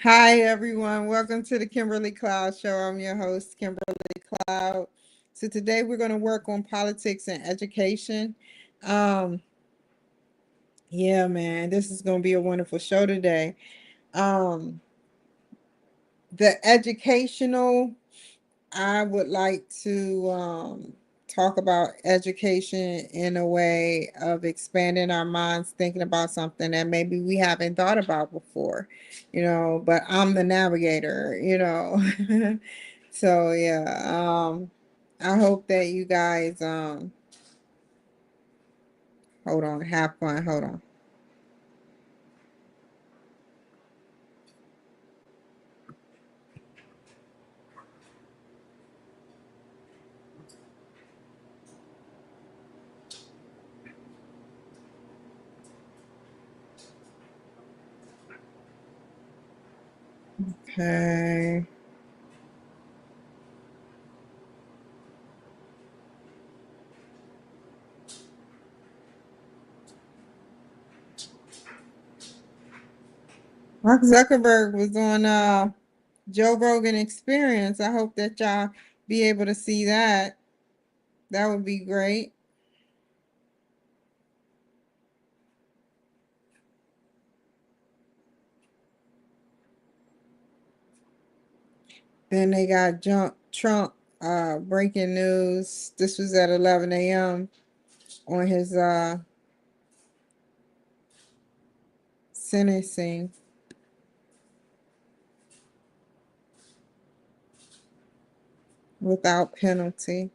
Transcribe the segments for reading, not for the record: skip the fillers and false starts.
Hi, everyone. Welcome to the Kimberly Cloud Show. I'm your host, Kimberly Cloud. So today we're going to work on politics and education. Um, yeah, man, this is going to be a wonderful show today. Um, the educational, I would like to talk about education in a way of expanding our minds, thinking about something that maybe we haven't thought about before, but I'm the navigator. So yeah, I hope that you guys hold on, have fun, hold on. Okay. Mark Zuckerberg was on Joe Rogan Experience. I hope that y'all be able to see that. That would be great. Then they got Trump breaking news. This was at 11 a.m. on his sentencing. Without penalty.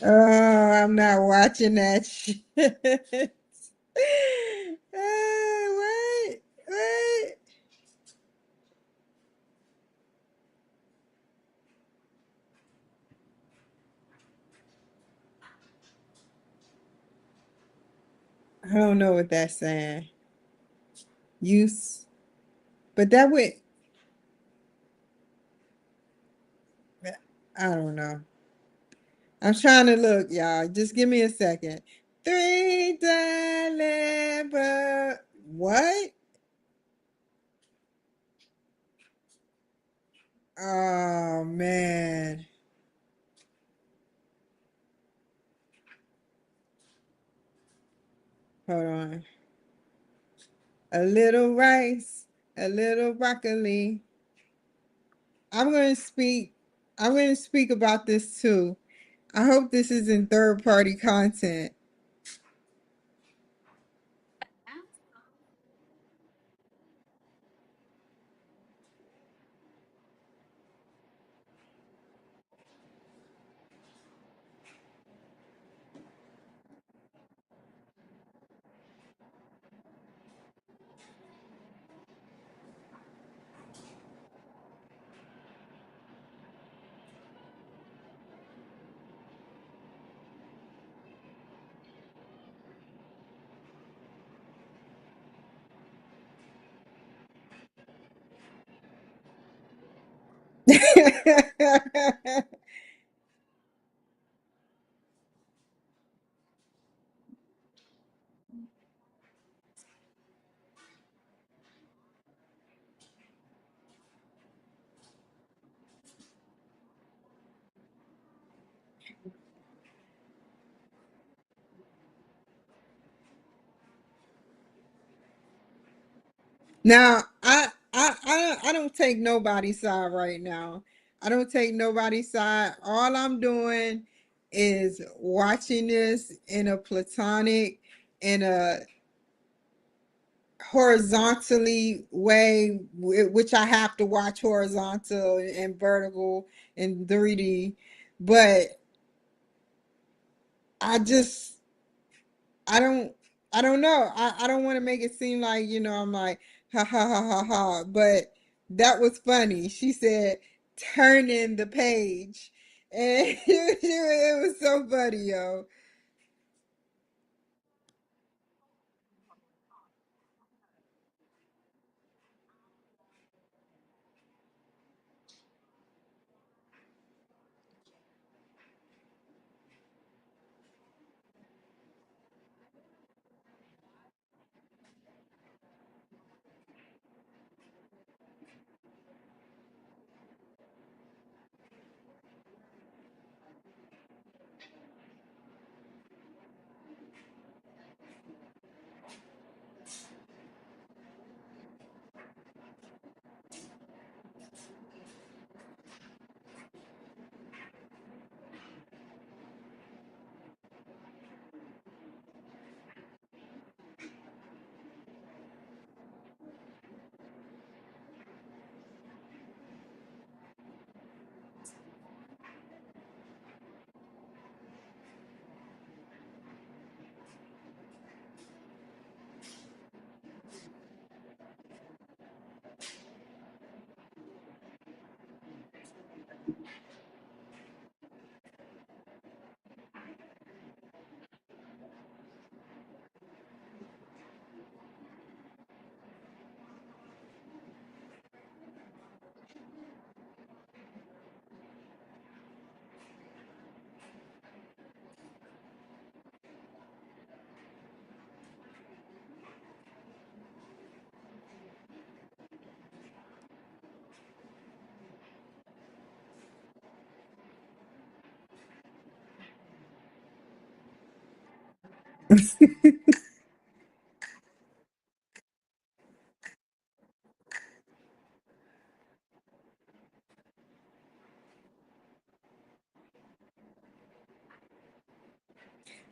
Oh, I'm not watching that shit. Wait, wait. I don't know what that's saying. Use, but that would, I don't know. I'm trying to look, y'all. Just give me a second. $3 what? Oh man. Hold on. A little rice, a little broccoli. I'm going to speak. I'm going to speak about this too. I hope this isn't third party content. Now, I don't take nobody's side right now. I don't take nobody's side. All I'm doing is watching this in a platonic, in a horizontally way, which I have to watch horizontal and vertical and 3D. But I just I don't I don't know. I don't want to make it seem like, I'm like ha ha ha ha ha. But that was funny. She said, turn in the page. And it was so funny, yo.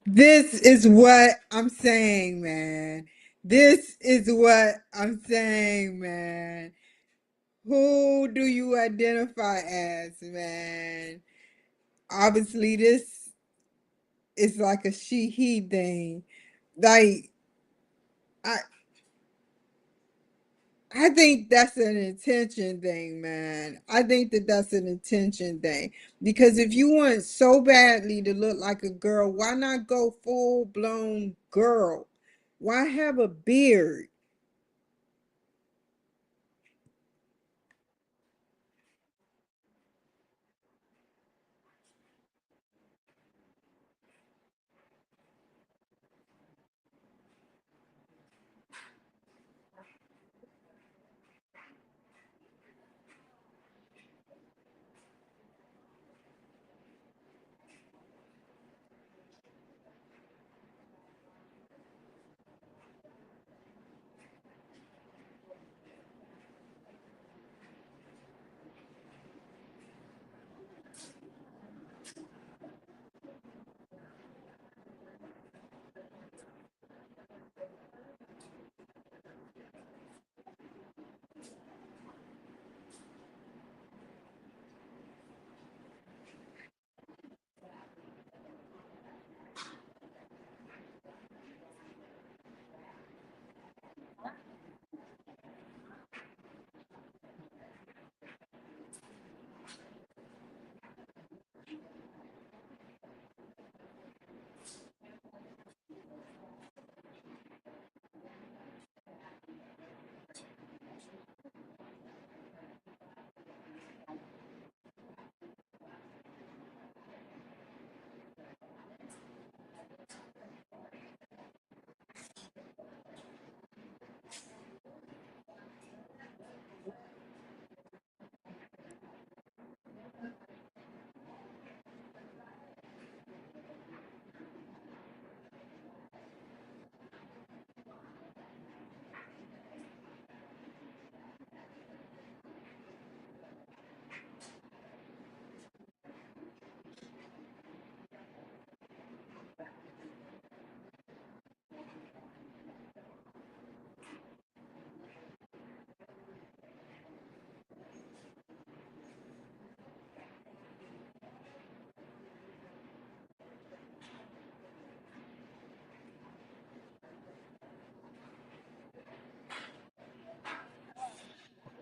This is what I'm saying, man. This is what I'm saying, man. Who do you identify as, man? Obviously, this is like a she-he thing. Like, I I think that's an intention thing, man. I think that that's an intention thing. Because if you want so badly to look like a girl, why not go full blown girl? Why have a beard?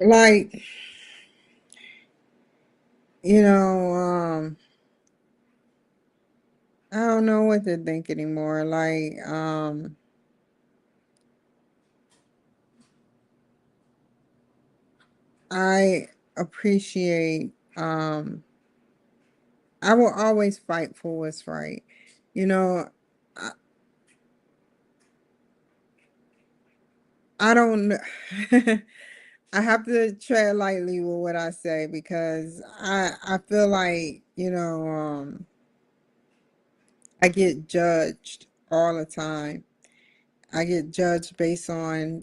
Like, you know, I don't know what to think anymore. Like, I appreciate, I will always fight for what's right. You know, I, I don't, I have to tread lightly with what I say because I feel like, I get judged all the time. I get judged based on,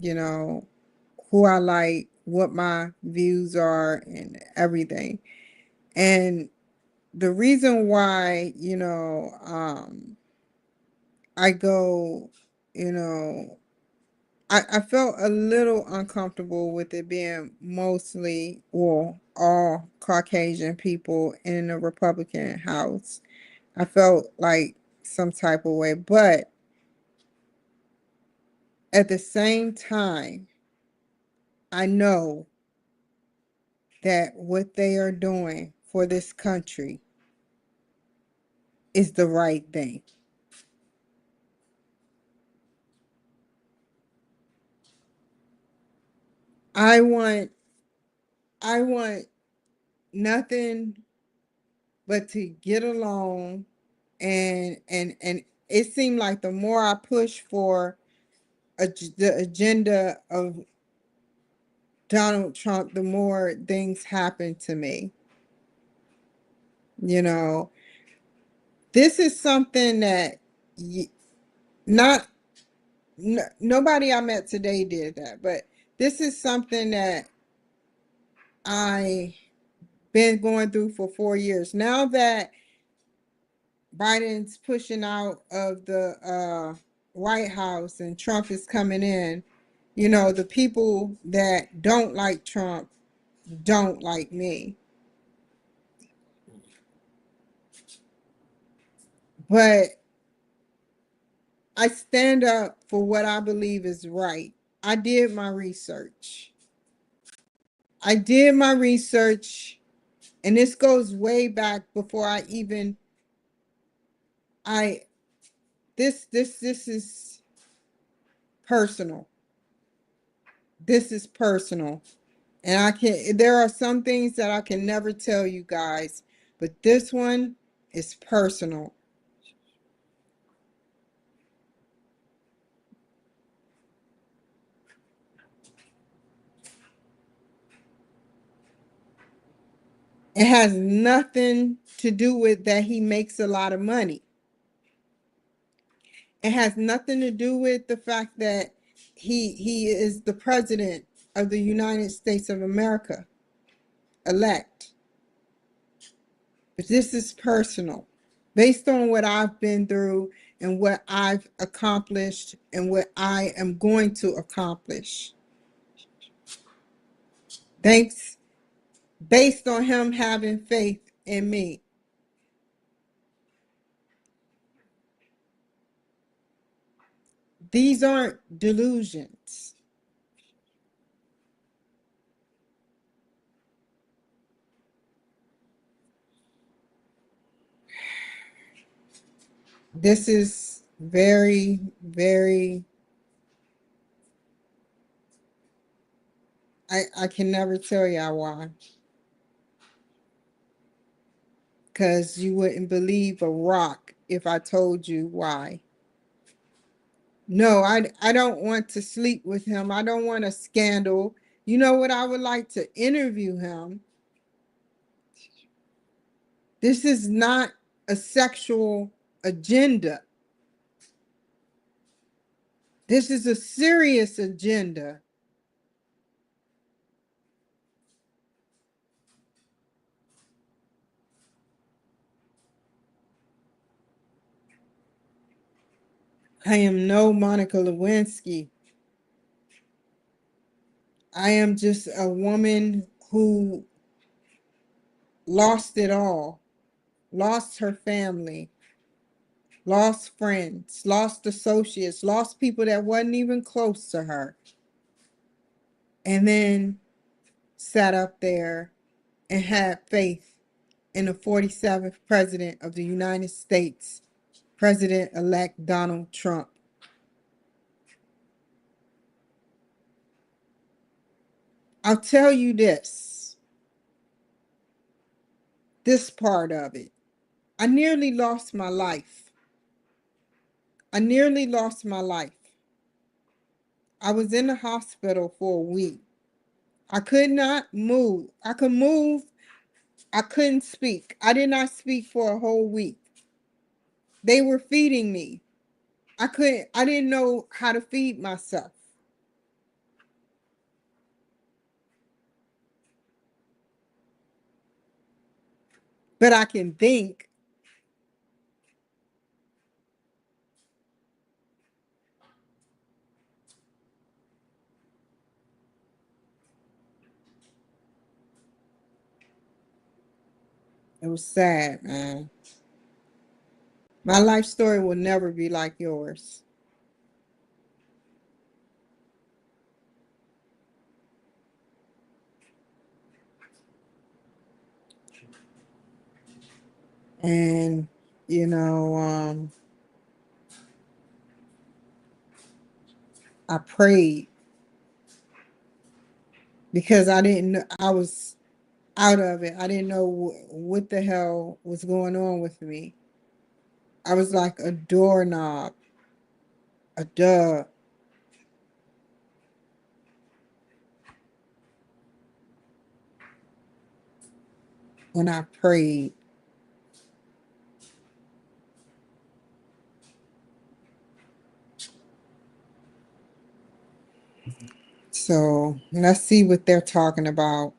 who I like, what my views are, and everything. And the reason why, I go, you know, I felt a little uncomfortable with it being mostly, well, all Caucasian people in the Republican House. I felt like some type of way, but at the same time, I know that what they are doing for this country is the right thing. I want I want nothing but to get along, and it seemed like the more I push for the agenda of Donald Trump, the more things happen to me. You know, this is something that not nobody I met today did that, but this is something that I been going through for 4 years. Now that Biden's pushing out of the White House and Trump is coming in, the people that don't like Trump don't like me. But I stand up for what I believe is right. I did my research. I did my research, and this goes way back before I even I this is personal. This is personal. And there are some things that I can never tell you guys, but this one is personal. It has nothing to do with that he makes a lot of money. It has nothing to do with the fact that he is the president of the United States of America, elect. But this is personal, based on what I've been through and what I've accomplished and what I am going to accomplish. Thanks, based on him having faith in me. These aren't delusions. This is very, very, I can never tell y'all why. Because you wouldn't believe a rock if I told you why. No, I don't want to sleep with him. I don't want a scandal. You know what? I would like to interview him. This is not a sexual agenda. This is a serious agenda. I am no Monica Lewinsky. I am just a woman who lost it all, lost her family, lost friends, lost associates, lost people that wasn't even close to her. And then sat up there and had faith in the 47th president of the United States, President-elect Donald Trump. I'll tell you this part of it. I nearly lost my life. I nearly lost my life. I was in the hospital for a week. I could not move. I could move. I couldn't speak. I did not speak for a whole week. They were feeding me. I didn't know how to feed myself. But I can think. It was sad, man. My life story will never be like yours. And, you know, I prayed because I was out of it. I didn't know what the hell was going on with me. I was like a doorknob, a dove. When I prayed. So let's see what they're talking about.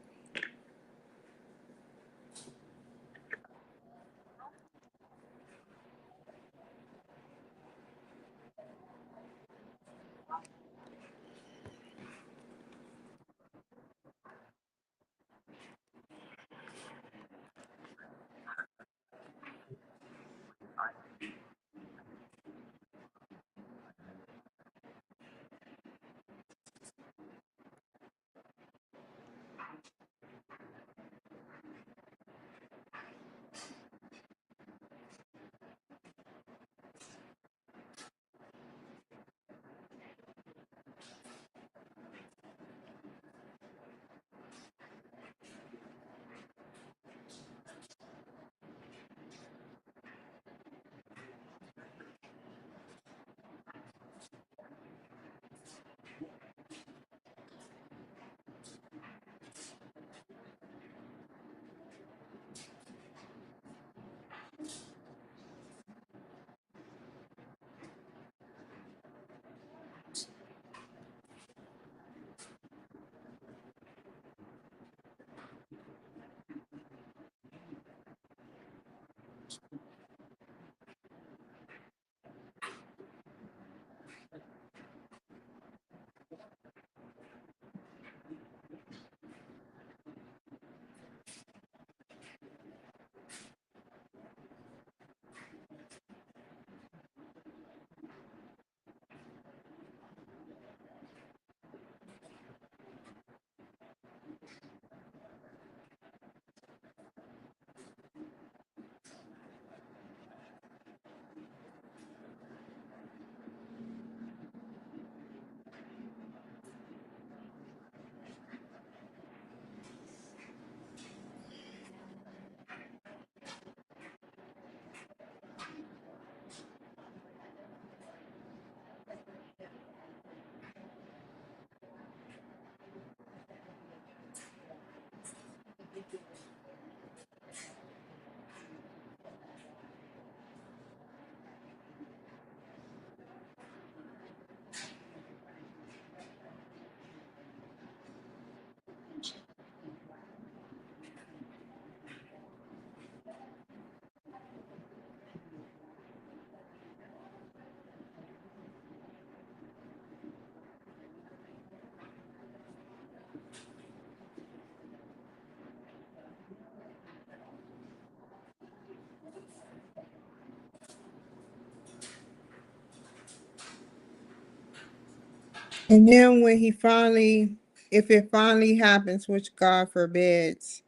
And then when he finally, if it finally happens, which God forbids,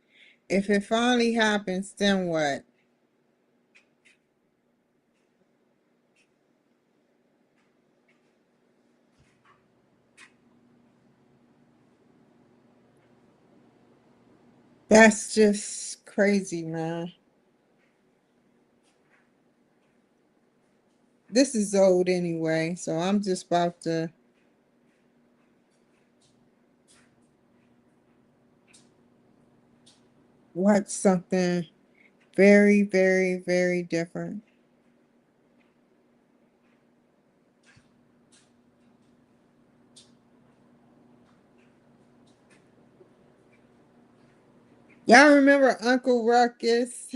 if it finally happens, then what? That's just crazy, man. This is old anyway, so I'm just about to watch something very, very, very different. Y'all remember Uncle Ruckus?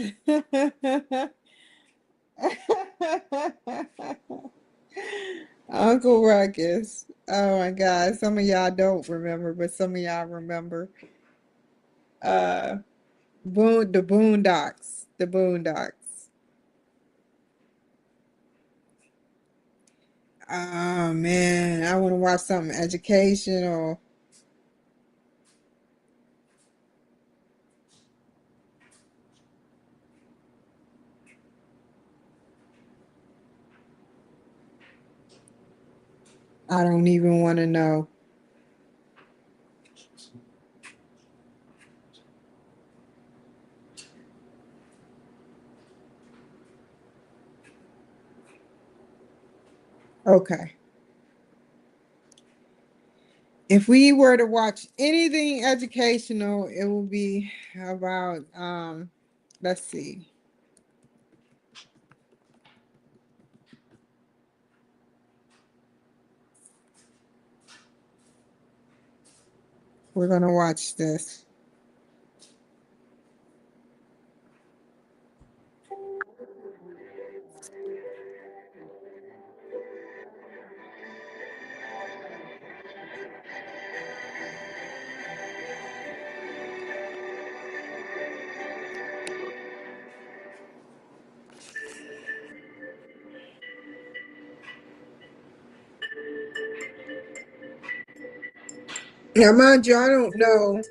Uncle Ruckus. Oh my God. Some of y'all don't remember, but some of y'all remember. Uh the Boondocks. The Boondocks. Oh man, I want to watch something educational. I don't even want to know. Okay. If we were to watch anything educational, it will be about let's see. We're gonna watch this. Now, mind you, I don't know.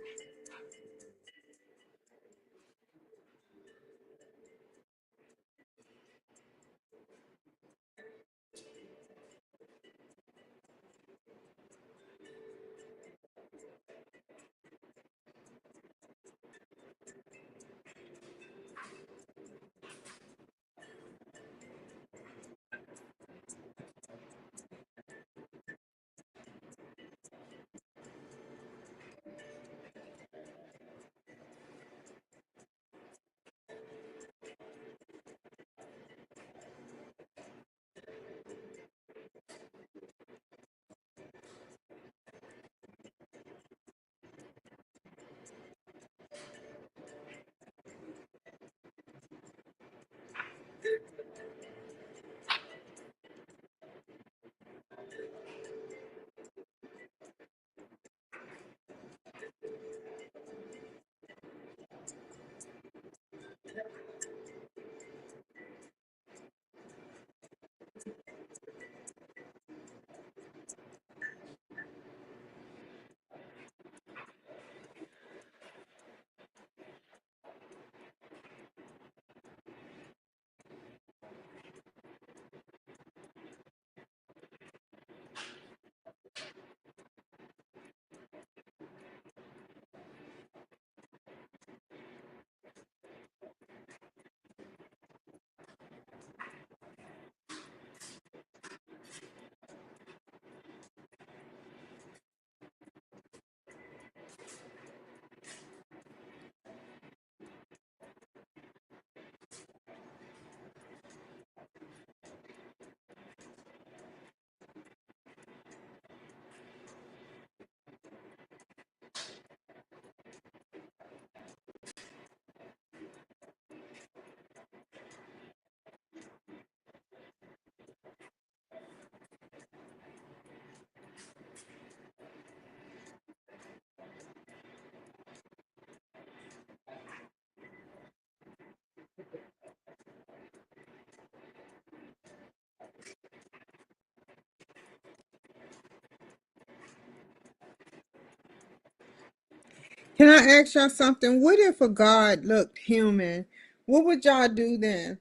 Can I ask y'all something? What if a God looked human? What would y'all do then?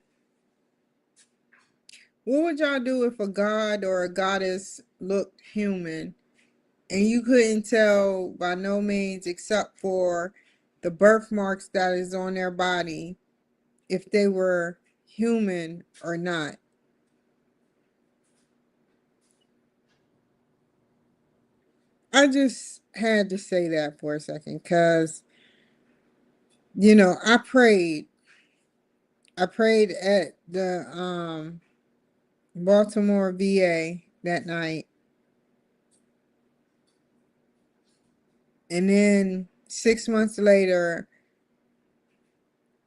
What would y'all do if a god or a goddess looked human and you couldn't tell by no means except for the birthmarks that is on their body if they were human or not? I just had to say that for a second because, I prayed. I prayed at the Baltimore VA that night. And then 6 months later,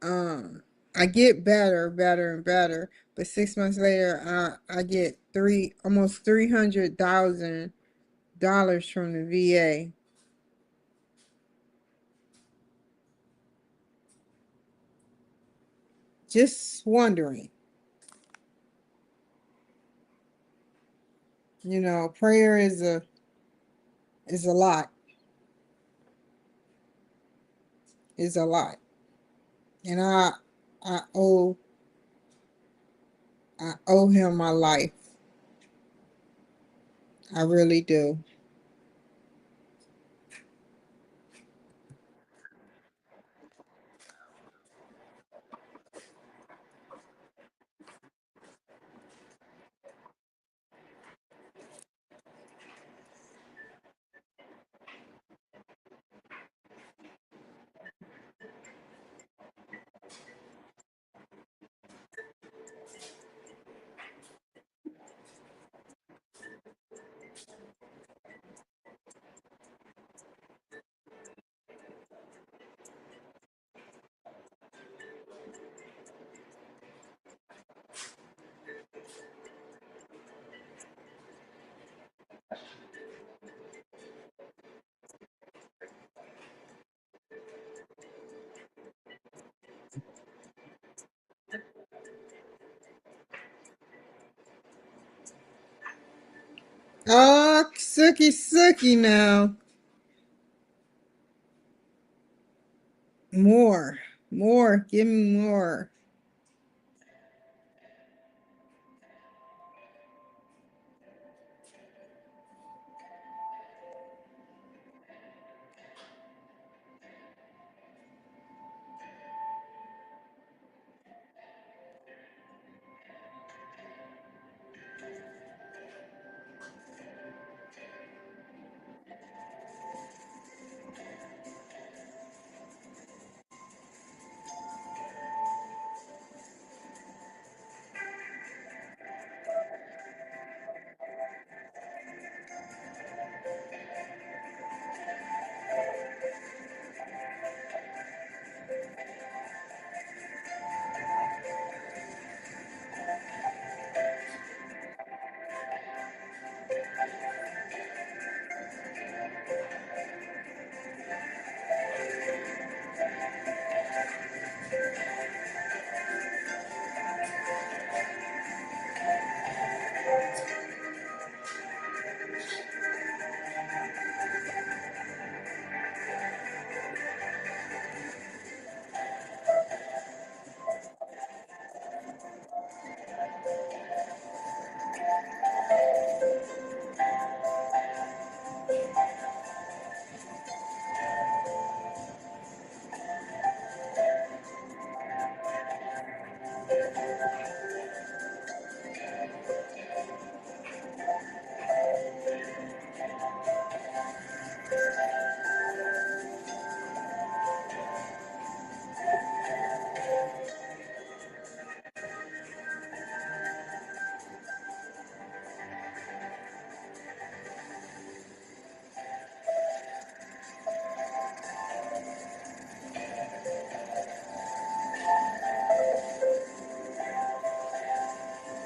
um, I get better, better, and better. But 6 months later, I get almost $300,000 from the VA. Just wondering, prayer is a lot, is a lot, and I owe I owe him my life. I really do. Oh, Sookie, Sookie now. More, more, give me more.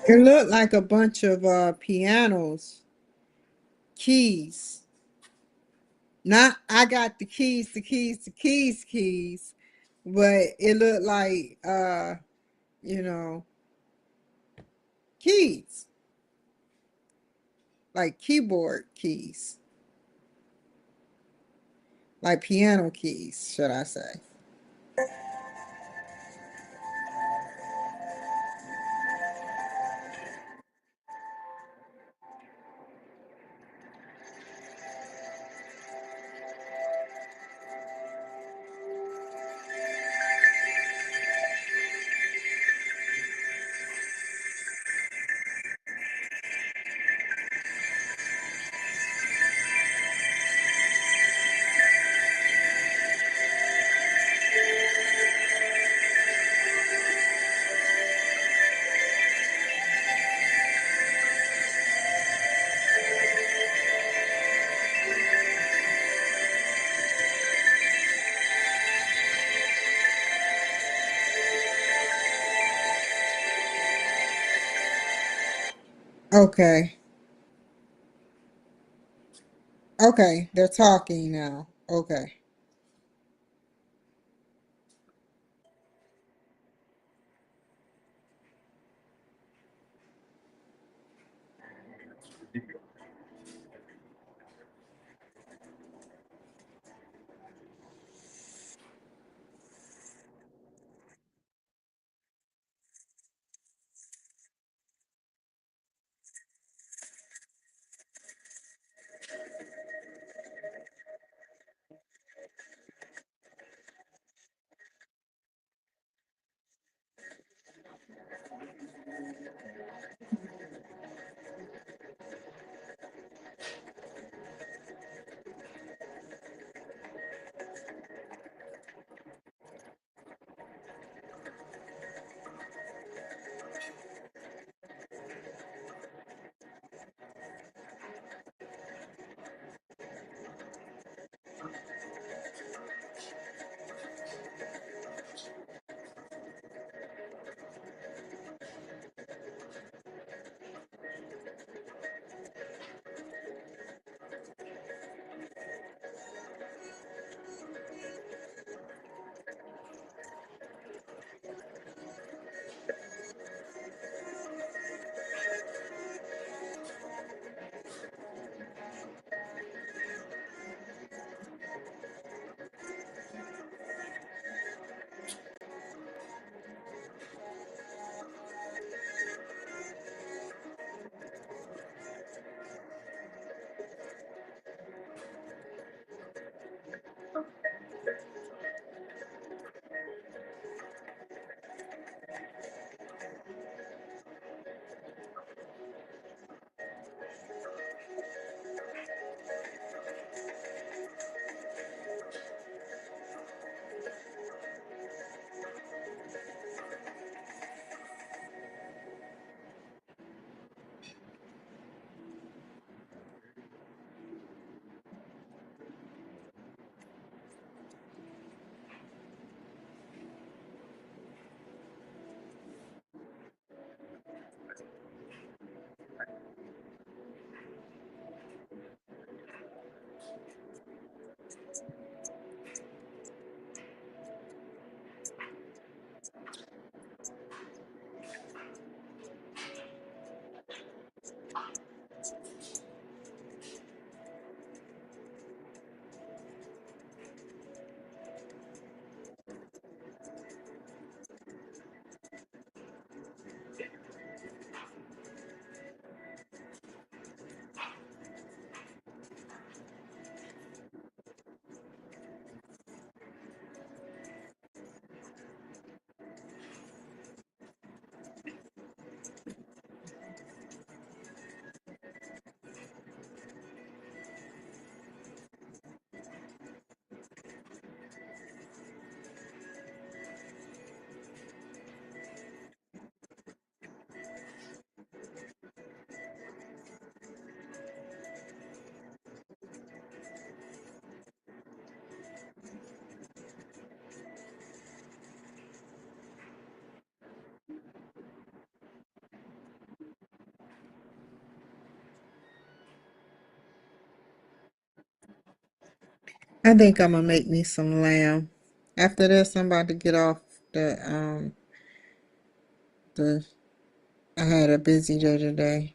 It looked like a bunch of pianos, keys. Not I got the keys, the keys, the keys, keys, but it looked like you know, keys, like keyboard keys, like piano keys, should I say. Okay. Okay, they're talking now. Okay. I think I'm gonna make me some lamb. After this, I'm about to get off the I had a busy day today.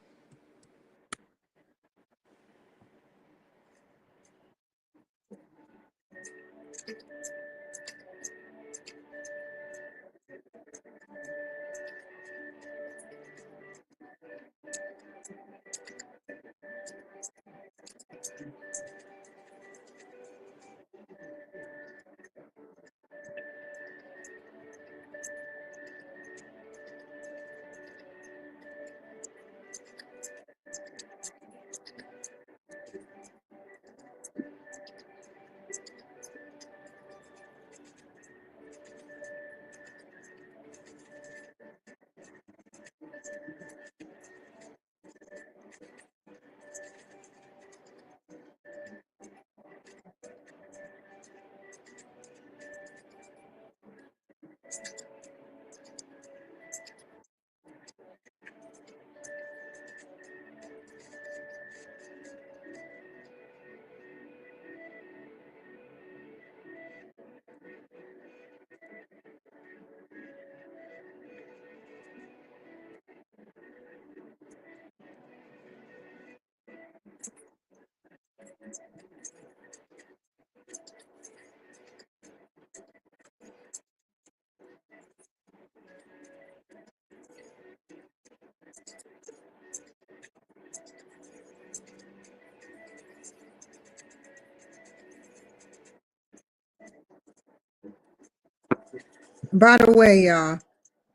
By the way, y'all.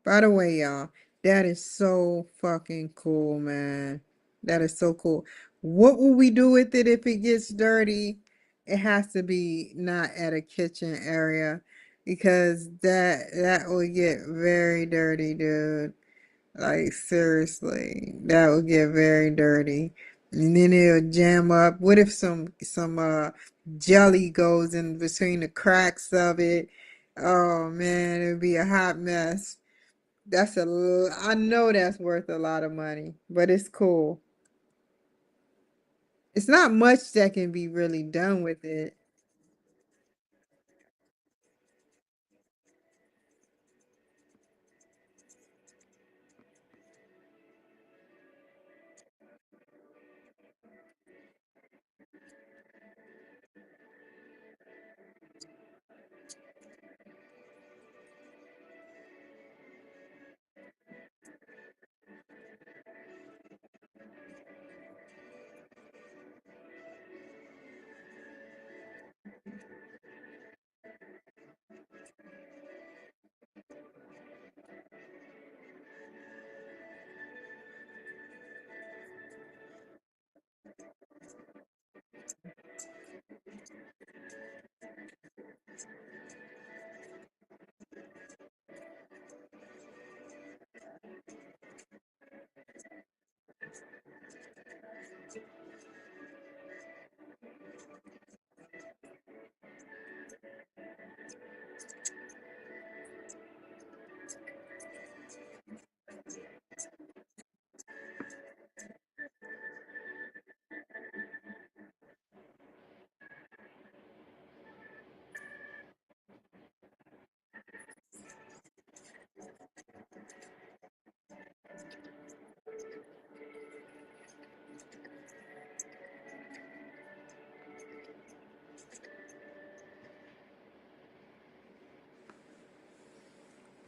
By the way, y'all, that is so fucking cool, man. That is so cool. What will we do with it if it gets dirty? It has to be not at a kitchen area because that will get very dirty, dude. Like seriously, that will get very dirty. And then it'll jam up. What if some jelly goes in between the cracks of it? Oh man, it'd be a hot mess. I know that's worth a lot of money, but it's cool. It's not much that can be really done with it.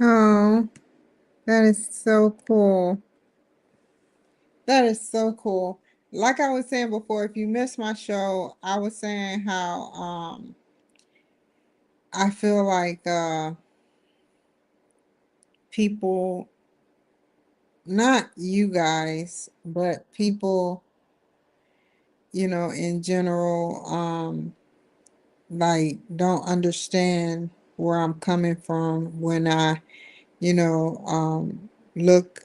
Oh, that is so cool. That is so cool. Like I was saying before, if you missed my show, I was saying how I feel like people, not you guys, but people, in general, like don't understand where I'm coming from when I, look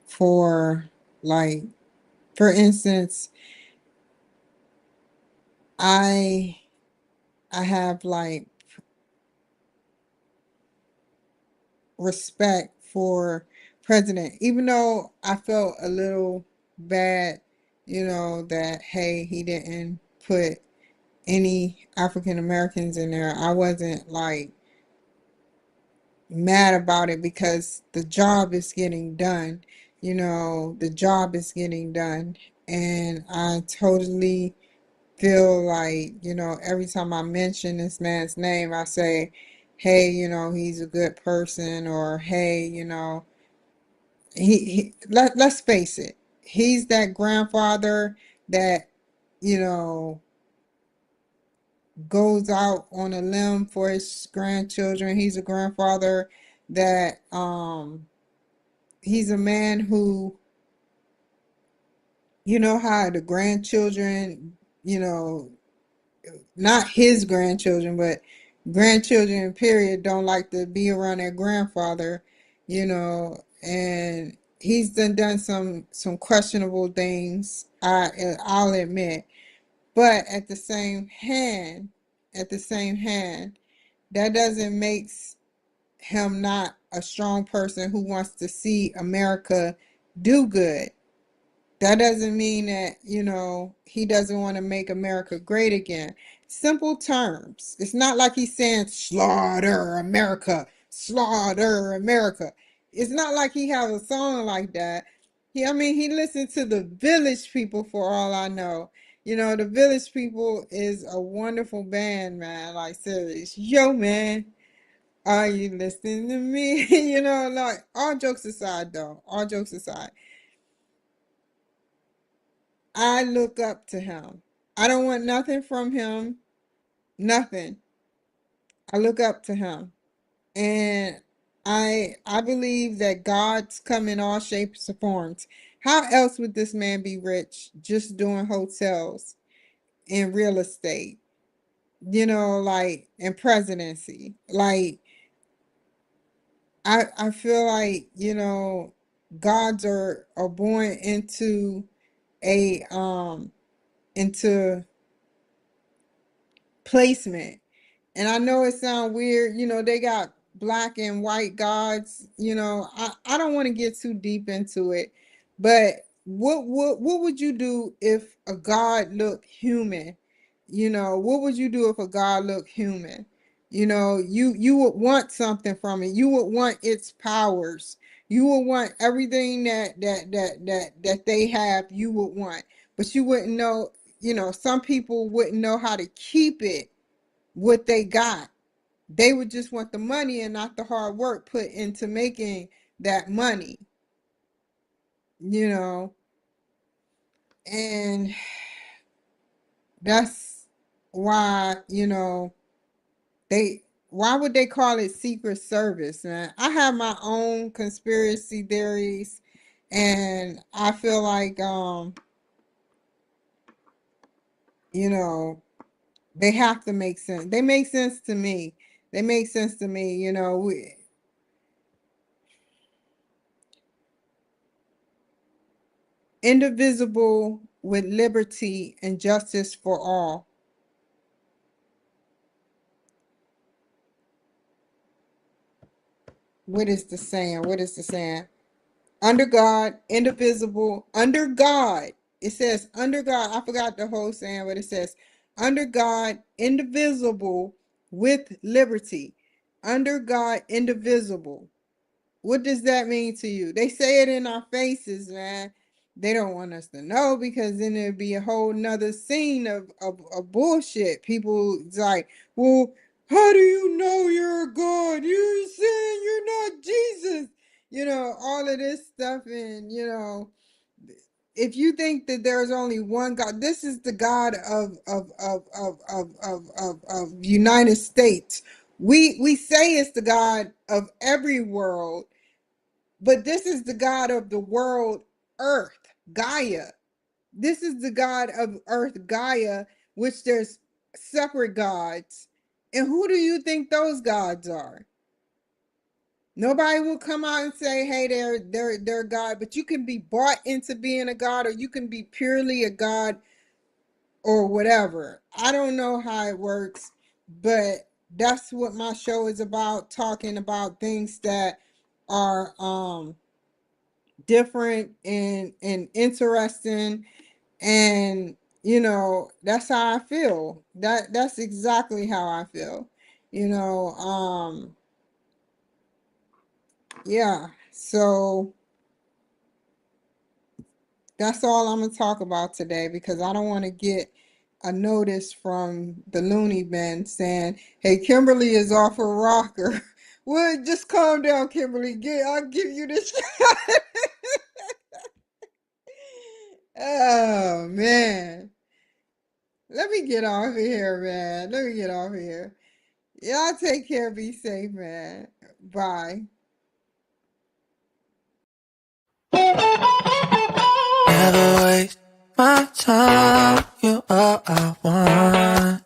for, like, for instance, I I have like respect for president, even though I felt a little bad, that hey, he didn't put any African Americans in there. I wasn't like mad about it because the job is getting done. The job is getting done. And I totally feel like, every time I mention this man's name, I say, hey, he's a good person, or hey, let's face it, he's that grandfather that, you know, goes out on a limb for his grandchildren. He's a grandfather that he's a man who, how the grandchildren, not his grandchildren, but grandchildren period, don't like to be around their grandfather, and he's done some questionable things, I'll admit. But at the same hand, that doesn't make him not a strong person who wants to see America do good. That doesn't mean that, he doesn't want to make America great again. Simple terms. It's not like he's saying slaughter America, slaughter America. It's not like he has a song like that. He listened to the Village People, for all I know. The Village People is a wonderful band, man. Like, serious. Yo, man, are you listening to me? Like, all jokes aside, though, all jokes aside, I look up to him. I don't want nothing from him, nothing. I look up to him. And I believe that God's come in all shapes and forms. How else would this man be rich just doing hotels and real estate? Like, and presidency. Like, I feel like, gods are born a into placement. And I know it sounds weird, they got black and white gods, I don't want to get too deep into it, but what would you do if a god looked human? What would you do if a god looked human? You would want something from it. You would want its powers. You would want everything that they have, you would want. But you wouldn't know, some people wouldn't know how to keep it, what they got. They would just want the money and not the hard work put into making that money, you know. And that's why, they why would they call it Secret Service, man? I have my own conspiracy theories, and I feel like you know, they have to make sense. They make sense to me. They make sense to me, indivisible with liberty and justice for all. What is the saying? What is the saying? Under God, indivisible, under God. It says under God. I forgot the whole saying, but it says under God, indivisible with liberty. Under God, indivisible. What does that mean to you? They say it in our faces, man. They don't want us to know, because then it'd be a whole nother scene of bullshit. People, it's like, well, how do you know you're a God? You're saying you're not Jesus. All of this stuff. And, if you think that there's only one God, this is the God of United States. We say it's the God of every world, but this is the God of the world, Earth, Gaia. This is the God of Earth, Gaia, which there's separate gods. And who do you think those gods are? Nobody will come out and say, hey, they're God, but you can be bought into being a God, or you can be purely a God, or whatever. I don't know how it works, but that's what my show is about, talking about things that are different and interesting, and you know, that's how I feel. That's exactly how I feel. You know, yeah. So that's all I'm gonna talk about today because I don't want to get a notice from the loony bin saying, "Hey, Kimberly is off her rocker." Well, just calm down, Kimberly. I'll give you this. Oh man, let me get off of here, man. Let me get off of here. Y'all take care. Be safe, man. Bye. Never waste my time, you are I want.